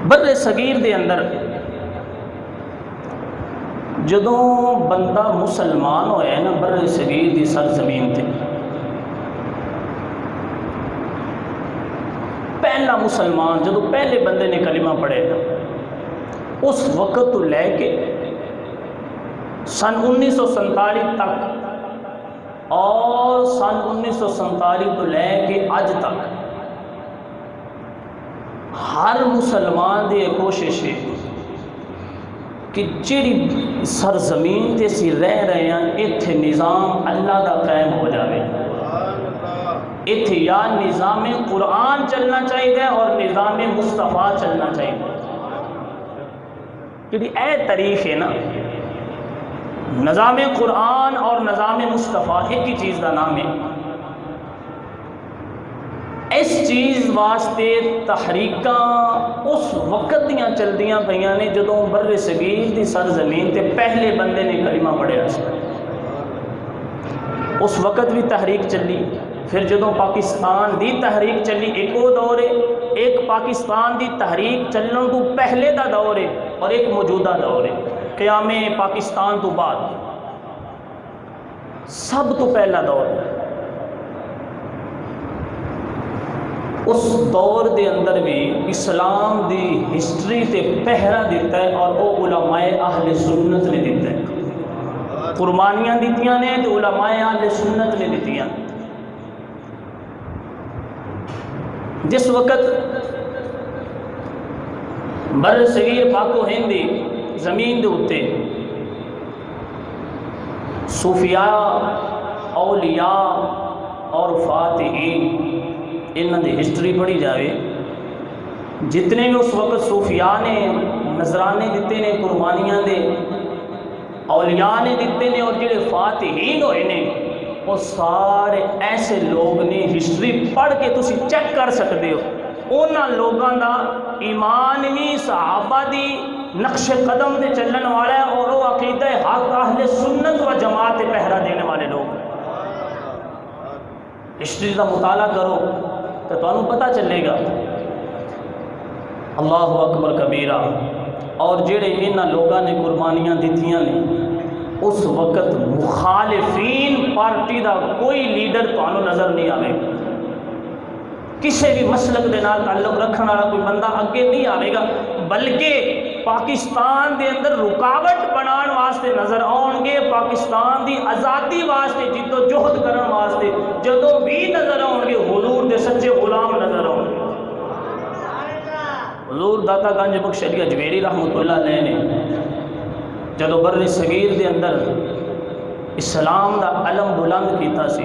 بر صغیر دے اندر جدوں بندہ مسلمان ہویا ہے نا بر صغیر دی سرزمین تے، پہلا مسلمان جدوں پہلے بندے نے کلمہ پڑھے نا، اس وقت تو لے کے سن 1947 تک اور سن 1947 تو لے کے اج تک ہر مسلمان دی کوشش ہے کہ جڑی سرزمین تے سی رہ رہے ہیں اتھے نظام اللہ دا قائم ہو جاوے، اتھے یا نظام قرآن چلنا چاہیے اور نظام مصطفیٰ چلنا چاہیے۔ کیونکہ اے تاریخ ہے نا، نظام قرآن اور نظام مصطفیٰ ایک ہی چیز کا نام ہے۔ اس چیز واسطے تحریکاں اس وقت دیاں چلدیاں پئیاں نے جدوں بر صغیر دی سرزمین تے پہلے بندے نے کلمہ پڑھیا سی، اس وقت بھی تحریک چلی۔ پھر جدوں پاکستان دی تحریک چلی ایک وہ دور ہے، ایک پاکستان دی تحریک چلن تو پہلے دا دور ہے اور ایک موجودہ دور ہے قیام پاکستان تو بعد، سب تو پہلا دور ہے۔ اس دور دے اندر بھی اسلام دی ہسٹری تے پہرا دیتا ہے اور وہ علماء اہل سنت نے دیتا ہے، قربانیاں دیتیاں نے تو علماء اہل سنت نے دیتیاں۔ جس وقت بر صغیر پاک و ہند دی زمین دے اتے صوفیاء، اولیاء اور فاتحین انہاں دی ہسٹری پڑھی جاوے، جتنے بھی اس وقت صوفیاء نے نذرانے دیتے نے قربانیاں دے، اولیاء نے دیتے نے اور جڑے فاتحین ہوئے نے وہ سارے ایسے لوگ نے، ہسٹری پڑھ کے تسی چیک کر سکتے ہو، انہاں لوگاں دا ایمان بھی صحابہ دی نقش قدم تے چلن والا ہے اور وہ عقیدہ حق اہل سنت و جماعت پہرا دینے والے لوگ۔ ہسٹری کا مطالعہ کرو تو تمہیں پتہ چلے گا۔ اللہ اکبر کبیرہ۔ اور جڑے انہاں لوگاں نے قربانیاں دیتیاں نے، اس وقت مخالفین پارٹی دا کوئی لیڈر تمہیں نظر نہیں آئے گا، کسی بھی مسلک دے نال تعلق رکھنے والا کوئی بندہ اگے نہیں آئے گا، بلکہ پاکستان دے اندر رکاوٹ بنان واسطے نظر آؤں گے، پاکستان دی آزادی واسطے جد و جہد کرن واسطے جدوں بھی نظر آؤں گے حضور دے سچے غلام نظر آؤں گے۔ حضور داتا گنج بخش علی اجمیری رحمۃ اللہ علیہ نے جدوں بر صغیر دے اندر اسلام دا علم بلند کیتا سی،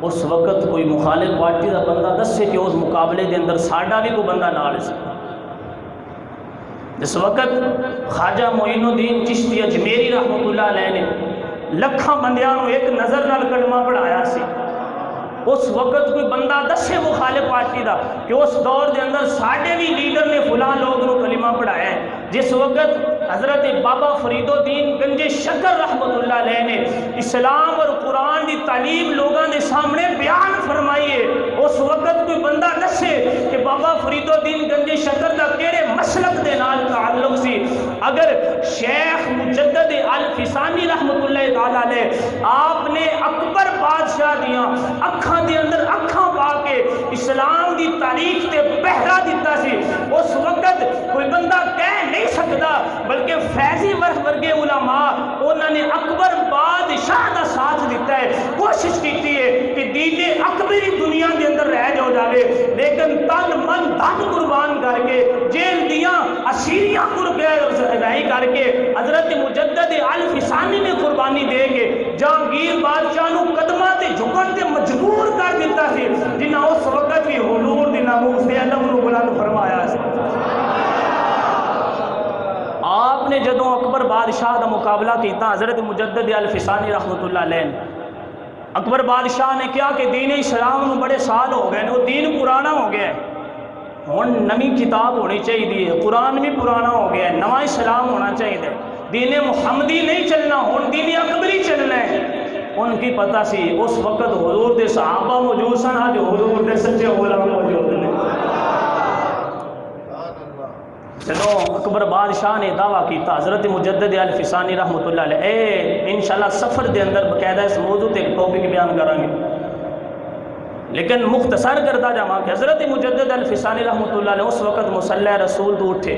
اس وقت کوئی مخالف پارٹی دا بندہ دسے کہ اس مقابلے دے اندر ساڈا بھی کوئی بندہ نال سی۔ جس وقت خواجہ معین الدین چشتی اجمیری رحمۃ اللہ علیہ نے لکھاں بندیاں نوں ایک نظر نال کلمہ پڑھایا سی، اس وقت کوئی بندہ دسے مخالف پارٹی دا کہ اس دور دے اندر ساڈے بھی لیڈر نے فلاں لوگ نوں کلمہ پڑھایا ہے۔ جس وقت حضرت بابا فرید الدین گنج شکر رحمۃ اللہ علیہ نے اسلام اور قرآن دی تعلیم لوگاں دے سامنے بیان فرمائی ہے، اس وقت کوئی بندہ دسے کہ بابا فرید الدین گنج شکر دا کیڑے مسلک دے نال تعلق سی۔ اگر شیخ مجدد الفسانی رحمۃ اللہ تعالی علیہ آپ نے اکبر بادشاہ دیاں اکھاں دے اندر اکھاں پا کے اسلام دی تاریخ تے پہرا دیتا سی، اس وقت کوئی بندہ کہہ نہیں سکتا، بلکہ فیضی ورگے علماء انہوں نے اکبر بادشاہ دا ساتھ دیتا ہے، کوشش کیتی ہے کہ دین اکبری دنیا کے اندر رہ جاوے، لیکن تن من دھن قربان کر کے جیل دیاں اسیریاں رہائی کر کے حضرت مجدد الفسانی نے قربانی دے کے جہانگیر بادشاہ نو قدماں تے جھکن تے مجبور کر دیتا سی، جنہاں اس وقت بھی حضور دی ناموس دے علم نو بلند فرمایا سی۔ آپ نے جدوں اکبر بادشاہ دا مقابلہ کیتا حضرت مجدد الفسانی رحمۃ اللہ علیہ نے، اکبر بادشاہ نے کیا کہ دین اسلام نو بڑے سال ہو گئے، وہ دین پرانا ہو گیا ہے، ہن نویں کتاب ہونی چاہیے، قرآن بھی پرانا ہو گیا ہے، نواں اسلام ہونا چاہیے، دین محمدی نہیں چلنا، ہن دین اکبری چلنا ہے۔ ان کی پتہ سی اس وقت حضور دے صحابہ موجود سن، آج حضور دے سچے غلام موجود ہیں۔ جدوں اکبر بادشاہ نے دعویٰ کیتا حضرت مجدد الفسانی رحمۃ اللہ علیہ انشاءاللہ سفر دے اندر باقاعدہ اس موضوع تے ٹاپک بیان کریں گے، لیکن مختصر کردہ جاواں کہ حضرت مجدد الفسانی رحمۃ اللہ علیہ اس وقت مصلی رسول تو اٹھے،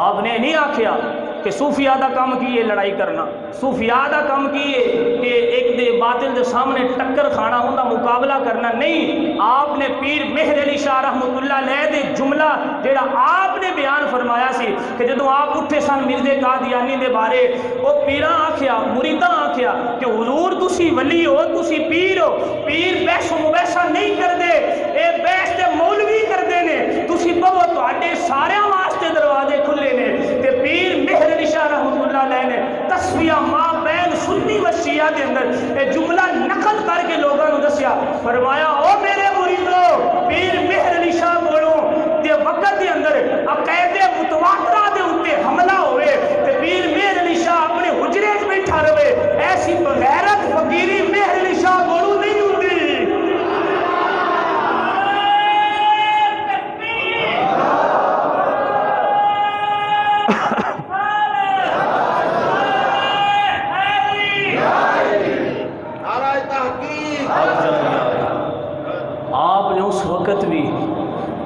آپ نے نہیں آکھیا کہ صوفیاء دا کام کیے لڑائی کرنا، صوفیاء دا کام کیے کہ ایک دے باطل دے سامنے ٹکر کھانا ہوندا مقابلہ کرنا، نہیں، آپ نے پیر مہر علی شاہ رحمۃ اللہ علیہ دے جملہ جیڑا آپ نے بیان فرمایا سی کہ جدوں آپ اٹھے سن مرزے قادیانی دے بارے، وہ پیراں آکھیا مریداں آکھیا کہ حضور تسی ولی ہو، تسی پیر ہو، پیر بحث و مباحثہ نہیں کردے، اے بحث تے مولوی کردے نے، تسی بہو تہاڈے ساریاں واسطے دروازے کھلے نے۔ تے پیر مہر علی شاہ رحمۃ اللہ علیہ نے تصفیہ ما بین سنی و شیعہ دے اندر اے جملہ نقل کر کے لوگوں کو دسیا، فرمایا او میرے مریدو، پیر مہر علی شاہ بولو تے وقت دے اندر عقائد متواترہ دے اوتے حملہ ہوئے تے پیر مہر علی شاہ اپنے حجرے وچ بیٹھا رہے، ایسی بغیرت فقیری مہر علی شاہ بولو نہیں ہوندی۔ آپ نے اس وقت بھی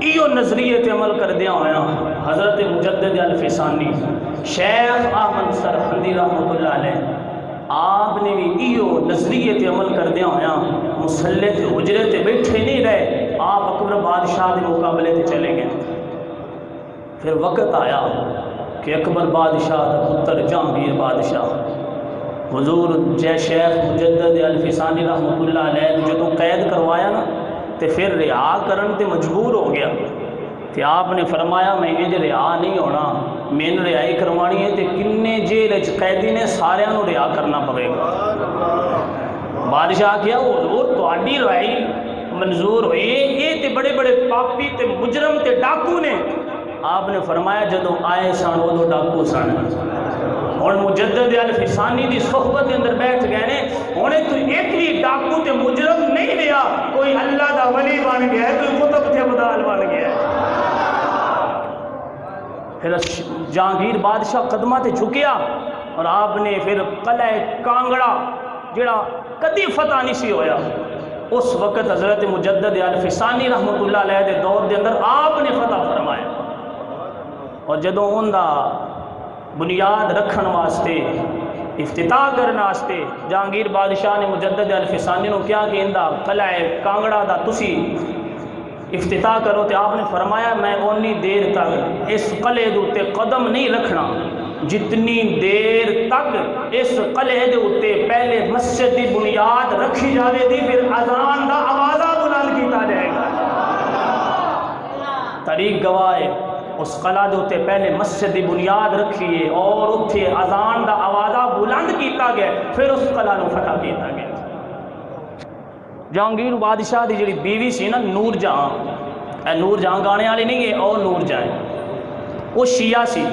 ایو نظریے تے عمل کردیا ہویا حضرت مجدد الفسانی شیخ احمد سرحندی رحمۃ اللہ علیہ، آپ نے بھی ایو نظریے تے عمل کردیا ہویا مصلی تے حجرے تے بیٹھے نہیں رہے، آپ اکبر بادشاہ دے مقابلے تے چلے گئے۔ پھر وقت آیا کہ اکبر بادشاہ دا پتر جہانگیر بادشاہ حضور جے شیخ مجدد الفسانی رحمۃ اللہ علیہ جدوں قید کروایا نا تے پھر رہا کرن تے مجبور ہو گیا، تے آپ نے فرمایا میں انج رہا نہیں ہونا، میں نے رہائی کروانی ہے تے کنے جیل وچ قیدی نے ساریاں نو رہا کرنا پوے گا۔ بادشاہ کیا حضور تہاڈی رہائی منظور ہوئی، یہ تے بڑے بڑے پاپی تے مجرم تے ڈاکو نے۔ آپ نے فرمایا جدوں آئے سن ادو ڈاکو سن، ہن مجدد الفسانی دی صحبت کے اندر بیٹھ گئے نے، ہن تو ایک بھی ڈاکو تے مجرم نہیں رہا، کوئی اللہ دا ولی بن گیا ہے، کوئی قطب تے بدال بن گیا ہے۔ پھر جہانگیر بادشاہ قدمہ تے جھکیا اور آپ نے پھر قلعہ کانگڑا جڑا کدی فتح نہیں سی ہویا، اس وقت حضرت مجدد الفسانی رحمۃ اللہ علیہ دے دور دے اندر آپ نے فتح فرمایا، اور جدوں ان دا بنیاد رکھن واسطے افتتاح کرنے واسطے جہانگیر بادشاہ نے مجدد الفسانی نو کیا کہ اندہ قلعہ کانگڑا دا تسی افتتاح کرو، تے آپ نے فرمایا میں اونی دیر تک اس قلعے دے اتے قدم نہیں رکھنا جتنی دیر تک اس قلعے دے اتے پہلے مسجد دی بنیاد رکھی جاوے دی، پھر اذان دا آوازہ بلند کیتا جائے گا۔ تاریخ گواہ ہے اس قلعہ دے اتے پہلے مسجد دی بنیاد رکھیے اور اتھے اذان دا آوازہ بلند کیتا گیا، پھر اس قلعہ نو فتح کیتا گیا۔ جہانگیر بادشاہ دی جڑی بیوی سی نا نور جہاں، اے نور جہاں گانے والی نہیں ہے، اور نور جہاں وہ شیعہ سی،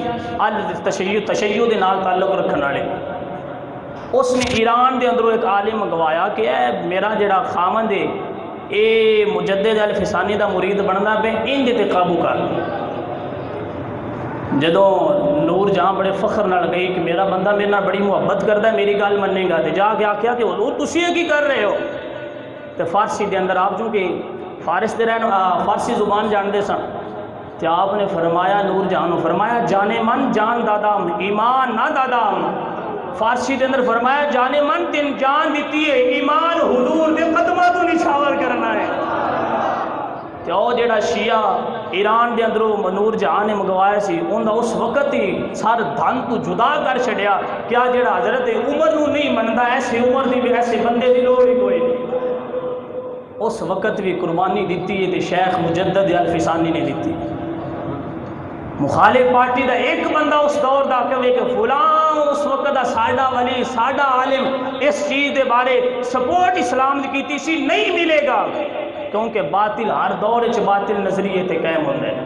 تشیع دے نال تعلق رکھنے والے، اس نے ایران دے اندروں ایک عالم منگوایا کہ اے میرا جڑا خامند ہے اے مجدد الفسانی دا مرید بننا پہ ان دے تے قابو کر۔ جدوں نور جہاں بڑے فخر نال گئی کہ میرا بندہ میرے نال بڑی محبت کرتا ہے، میری گل منے گا، تے جا کے آخیا کہ حضور تسی یہ کی کر رہے ہو؟ تے فارسی دے اندر آپ چونکہ فارس دے رہن فارسی زبان جانتے سن، تے آپ نے فرمایا نور جہاں فرمایا جانے من جان دادام ایمان نہ دادام، فارسی دے اندر فرمایا جانے من تین جان دیتی ہے، ایمان حضور دے قدمہ تو نشاور کرنا ہے۔ تے او جڑا شیعہ ایران دے اندروں نور جہاں نے منگوایا سی، انہاں اس وقت ہی سارے دھن تو جدا کر چھڑیا، کیا جڑا حضرت عمر نو نہیں مندا، ایسے عمر دی بھی ایسے بندے دی لوڑ ہی کوئی نہیں۔ اس وقت بھی قربانی دیتی ہے تے شیخ مجدد الفسانی نے دیتی۔ مخالف پارٹی دا ایک بندہ اس دور دا کہے کہ فلاں اس وقت دا ساڈا ولی ساڈا عالم اس چیز دے بارے سپورٹ اسلام دی کیتی سی، نہیں ملے گا، کیونکہ باطل ہر دور وچ باطل نظریے تے قائم ہوندا ہے۔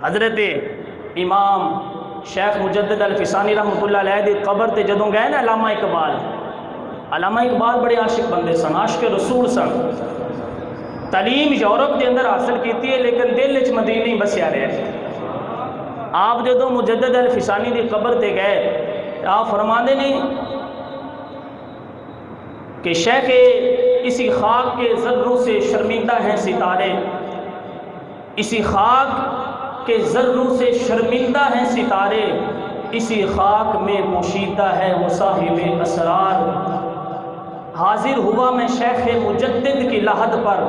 حضرت امام شیخ مجدد الفسانی رحمۃ اللہ علیہ دی قبر تے جدوں گئے نا علامہ اقبال بڑے عاشق بندے سن، عاشق رسول سن، تعلیم یورپ دے اندر حاصل کیتی ہے لیکن دل وچ مدینہ ہی بسیا رہے۔ آپ جدو مجدد الفسانی دی قبر تے گئے آپ فرماندے نہیں کہ شیخ اسی خاک کے ذروں سے شرمندہ ہیں ستارے، اسی خاک کے ذروں سے شرمندہ ہیں ستارے، اسی خاک میں پوشیدہ ہے وہ صاحب اسرار۔ حاضر ہوا میں شیخ مجدد کی لحد پر،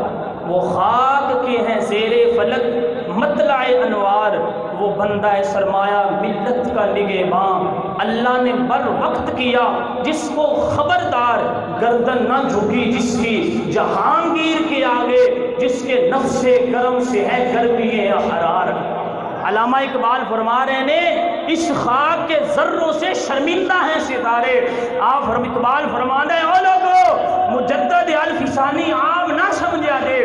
وہ خاک کے ہیں زیر فلک مطلع انوار، وہ بندہ سرمایہ ملت کا نگہباں، اللہ نے بر وقت کیا جس کو خبردار، گردن نہ جھکی جس کی جہانگیر کے آگے، جس کے نفس گرم سے ہے گرمی حرار۔ علامہ اقبال فرما رہے ہیں اس خاک کے ذروں سے شرمندہ ہیں ستارے۔ آپ اقبال فرما رہے ہیں او لوگو مجدد الفسانی عام نہ سمجھا دے،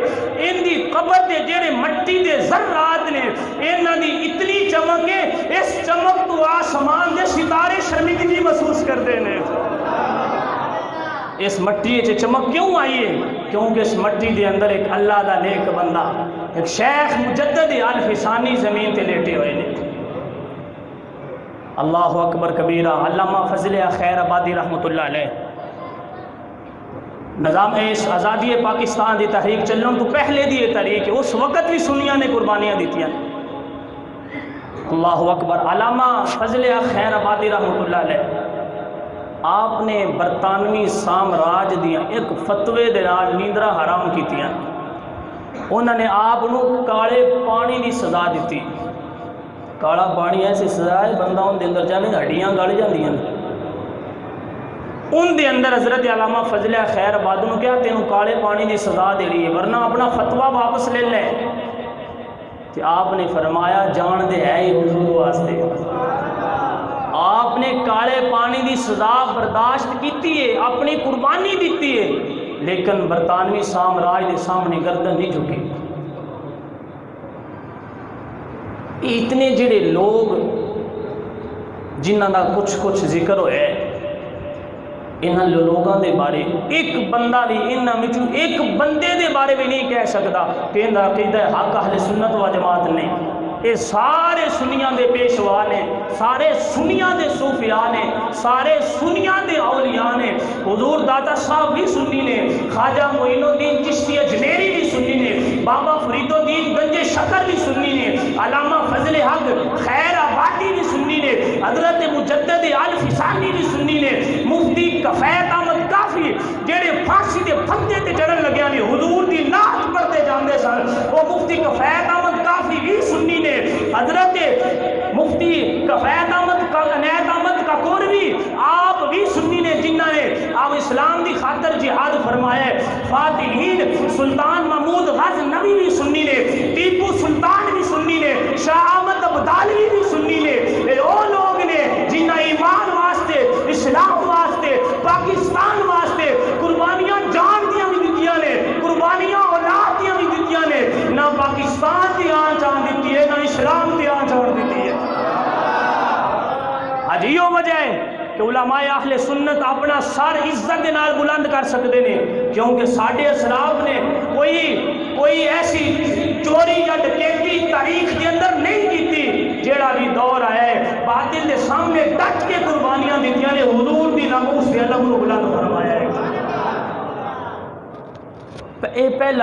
ان دی قبر دے جڑے مٹی دے ذرات نے انہاں دی اتنی چمک ہے، اس چمک تو آسمان دے ستارے شرمندگی محسوس کرتے ہیں۔ اس مٹی سے چمک کیوں آئی ہے؟ کیونکہ اس مٹی دے اندر ایک اللہ دا نیک بندہ، ایک شیخ مجدد الفسانی زمین تے لیٹے ہوئے نے۔ اللہ اکبر کبیرہ۔ علامہ فضل خیر آبادی رحمۃ اللہ علیہ نظام اس آزادی پاکستان دی تحریک چلن تو پہلے دی یہ تحریک ہے، اس وقت بھی سنیاں نے قربانیاں دیتیاں۔ اللہ اکبر۔ علامہ فضل خیر آبادی رحمۃ اللہ علیہ آپ نے برطانوی سامراج دیا ایک فتوے دے نال نیندرا حرام کیتیاں، انہوں نے آپ نو کالے پانی دی سزا دیتی۔ کالا پانی ایسی سزا ہے بندہ ان دے اندر جانے ہڈیاں گل جاندیاں، ان دے اندر حضرت علامہ فضل خیر آبادی نے کہا تینوں کالے پانی دی سزا دے رہی ہے ورنہ اپنا فتویٰ واپس لے لیں۔ کہ آپ نے فرمایا جان دے ہے ہی حضور واسطے، آپ نے کالے پانی دی سزا برداشت کیتی ہے، اپنی قربانی دیتی ہے، لیکن برطانوی سامراج دے سامنے گردن نہیں جھکی۔ اتنے جڑے لوگ جنہاں دا کچھ ذکر ہوئے انہاں لوگاں دے بارے ایک بندہ بھی انہاں وچوں ایک بندے دے بارے بھی نہیں کہہ سکتا کہ انہاں عقیدہ حق اہل سنت و جماعت نہیں۔ یہ سارے سنیاں دے پیشوا نے، سارے سنیاں دے صوفیاء نے، سارے سنیاں دے اولیاء نے۔ حضور داتا صاحب بھی سنی نے، خواجہ معین الدین چشتی اجمیری بھی سنی نے، بابا فرید الدین گنج شکر بھی سنی نے، علامہ فضل حق خیر آبادی بھی سنی نے، حضرت مجدد الفسانی بھی سنی نے، مفتی کفایت احمد کافی جڑے پھانسی دے پھندے تے چڑھن لگیا نے حضور دی نعت پڑھتے جاندے سن، وہ مفتی کفایت احمد کافی بھی سنی نے، حضرت مفتی کفایت احمد عنایت احمد کاکوروی آپ بھی سنی نے، جنہاں نے آپ اسلام دی خاطر جہاد فرمایا ہے۔ فاتحین سلطان محمود غزنوی بھی سنی نے، ٹیپو سلطان بھی سنی نے، شاہ احمد ابدالوی بھی سنی نے۔ اے او لوگ نے جنہاں ایمان واسطے، اسلام واسطے، پاکستان واسطے قربانیاں جان دیاں بھی دتیاں نے، قربانیاں اولاد دیاں بھی دتیاں نے، نہ پاکستان دی آن جان دیتی ہے نہ اسلام دی آن جان دیتی ہے۔ آج یہ وجہ ہے کہ علماء اہل سنت اپنا سر عزت دے نال بلند کر سکتے ہیں، کیونکہ ساڈے اسلاف نے کوئی ایسی چوری یا ڈکیتی تاریخ کے اندر نہیں کیتی۔ جیڑا بھی دور آیا ہے باطل دے سامنے ڈٹ کے قربانیاں دیتیاں نے، حضور دی ناموس سے علم کو بلند فرمایا ہے۔ اے پہلا